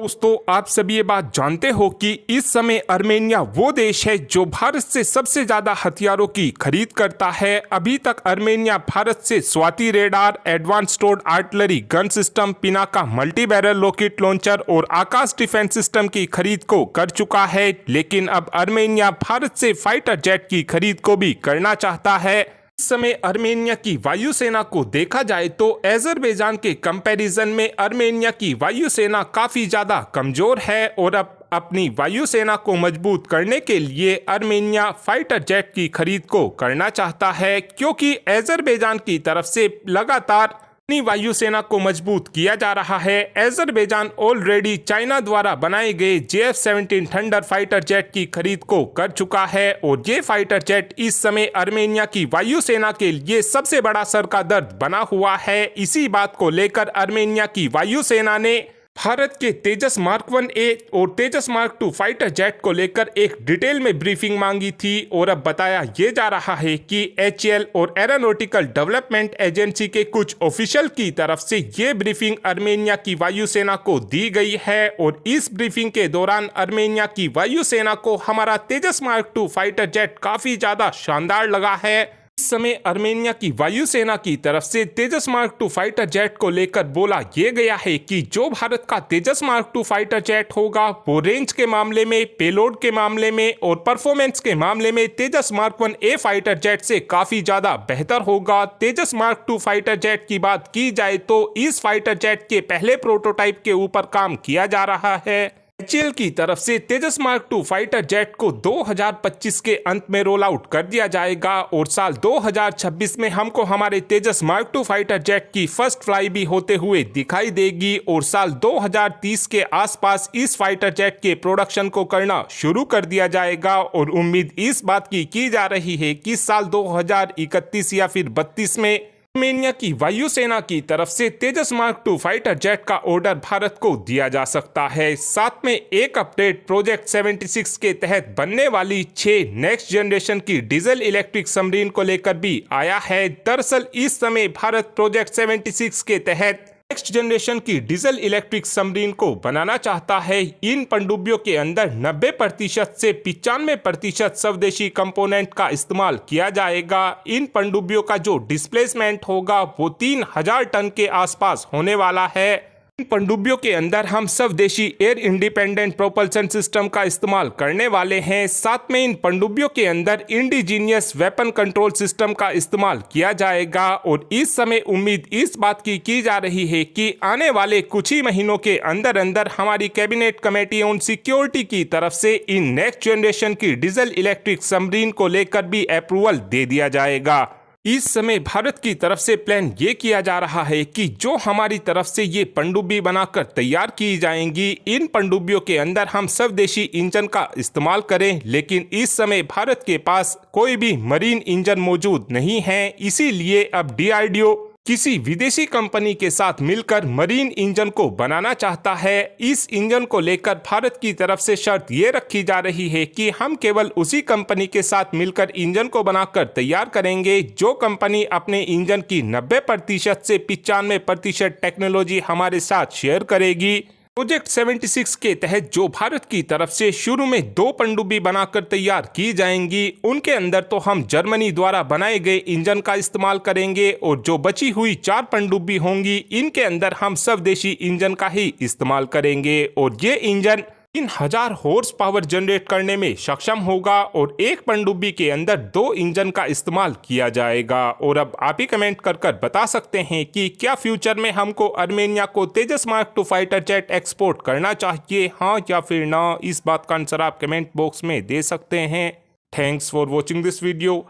दोस्तों, आप सभी ये बात जानते हो कि इस समय आर्मेनिया वो देश है जो भारत से सबसे ज्यादा हथियारों की खरीद करता है। अभी तक आर्मेनिया भारत से स्वाति रेडार, एडवांस टोर्ड artillery gun system, Pinaka multi barrel rocket launcher और आकाश डिफेंस सिस्टम की खरीद को कर चुका है, लेकिन अब आर्मेनिया भारत से फाइटर जेट की खरीद को भी करना चाहता है। इस समय आर्मेनिया की वायुसेना को देखा जाए तो अजरबैजान के कंपैरिजन में आर्मेनिया की वायुसेना काफी ज्यादा कमजोर है और अब अपनी वायुसेना को मजबूत करने के लिए आर्मेनिया फाइटर जेट की खरीद को करना चाहता है, क्योंकि अजरबैजान की तरफ से लगातार अपनी वायुसेना को मजबूत किया जा रहा है। अजरबैजान ऑलरेडी चाइना द्वारा बनाए गए JF-17 थंडर फाइटर जेट की खरीद को कर चुका है और ये फाइटर जेट इस समय आर्मेनिया की वायुसेना के लिए सबसे बड़ा सर का दर्द बना हुआ है। इसी बात को लेकर आर्मेनिया की वायुसेना ने भारत के तेजस मार्क 1A और तेजस मार्क 2 फाइटर जेट को लेकर एक डिटेल में ब्रीफिंग मांगी थी और अब बताया ये जा रहा है कि HAL और एरोनॉटिकल डेवलपमेंट एजेंसी के कुछ ऑफिशियल की तरफ से ये ब्रीफिंग आर्मेनिया की वायुसेना को दी गई है और इस ब्रीफिंग के दौरान आर्मेनिया की वायुसेना को हमारा तेजस मार्क 2 फाइटर जेट काफी ज्यादा शानदार लगा है। इस समय आर्मेनिया की वायुसेना की तरफ से तेजस मार्क 2 फाइटर जेट को लेकर बोला यह गया है कि जो भारत का तेजस मार्क 2 फाइटर जेट होगा वो रेंज के मामले में, पेलोड के मामले में और परफॉर्मेंस के मामले में तेजस मार्क 1A फाइटर जेट से काफी ज्यादा बेहतर होगा। तेजस मार्क 2 फाइटर जेट की बात की जाए तो इस फाइटर जेट के पहले प्रोटोटाइप के ऊपर काम किया जा रहा है। HAL की तरफ से तेजस मार्क 2 फाइटर जेट को 2025 के अंत में रोल आउट कर दिया जाएगा और साल 2026 में हमको हमारे तेजस मार्क 2 फाइटर जेट की फर्स्ट फ्लाई भी होते हुए दिखाई देगी और साल 2030 के आसपास इस फाइटर जेट के प्रोडक्शन को करना शुरू कर दिया जाएगा और उम्मीद इस बात की जा रही है कि साल 2031 या फिर 32 में आर्मेनिया की वायुसेना की तरफ से तेजस मार्क 2 फाइटर जेट का ऑर्डर भारत को दिया जा सकता है। साथ में एक अपडेट प्रोजेक्ट 76 के तहत बनने वाली 6 नेक्स्ट जनरेशन की डीजल इलेक्ट्रिक सबमरीन को लेकर भी आया है। दरअसल इस समय भारत प्रोजेक्ट 76 के तहत नेक्स्ट जनरेशन की डीजल इलेक्ट्रिक सबमरीन को बनाना चाहता है। इन पनडुब्बियों के अंदर 90% से 95% स्वदेशी कंपोनेंट का इस्तेमाल किया जाएगा। इन पनडुब्बियों का जो डिस्प्लेसमेंट होगा वो 3000 टन के आसपास होने वाला है। इन पनडुब्बियों के अंदर हम स्वदेशी एयर इंडिपेंडेंट प्रोपल्सन सिस्टम का इस्तेमाल करने वाले हैं। साथ में इन पनडुब्बियों के अंदर इंडिजीनियस वेपन कंट्रोल सिस्टम का इस्तेमाल किया जाएगा और इस समय उम्मीद इस बात की जा रही है कि आने वाले कुछ ही महीनों के अंदर अंदर हमारी कैबिनेट कमेटी ऑन सिक्योरिटी की तरफ से इन नेक्स्ट जनरेशन की डीजल इलेक्ट्रिक सबमरीन को लेकर भी अप्रूवल दे दिया जाएगा। इस समय भारत की तरफ से प्लान ये किया जा रहा है कि जो हमारी तरफ से ये पनडुब्बी बनाकर तैयार की जाएंगी, इन पनडुब्बियों के अंदर हम स्वदेशी इंजन का इस्तेमाल करें, लेकिन इस समय भारत के पास कोई भी मरीन इंजन मौजूद नहीं है। इसीलिए अब DRDO किसी विदेशी कंपनी के साथ मिलकर मरीन इंजन को बनाना चाहता है। इस इंजन को लेकर भारत की तरफ से शर्त ये रखी जा रही है कि हम केवल उसी कंपनी के साथ मिलकर इंजन को बनाकर तैयार करेंगे जो कंपनी अपने इंजन की 90% से 95% टेक्नोलॉजी हमारे साथ शेयर करेगी। प्रोजेक्ट 76 के तहत जो भारत की तरफ से शुरू में 2 पनडुब्बी बनाकर तैयार की जाएंगी, उनके अंदर तो हम जर्मनी द्वारा बनाए गए इंजन का इस्तेमाल करेंगे और जो बची हुई 4 पनडुब्बी होंगी इनके अंदर हम स्वदेशी इंजन का ही इस्तेमाल करेंगे और ये इंजन 3000 हॉर्स पावर जनरेट करने में सक्षम होगा और एक पनडुब्बी के अंदर 2 इंजन का इस्तेमाल किया जाएगा। और अब आप ही कमेंट कर बता सकते हैं कि क्या फ्यूचर में हमको आर्मेनिया को तेजस मार्क 2 फाइटर जेट एक्सपोर्ट करना चाहिए, हाँ या फिर ना। इस बात का आंसर आप कमेंट बॉक्स में दे सकते हैं। Thanks for watching this video.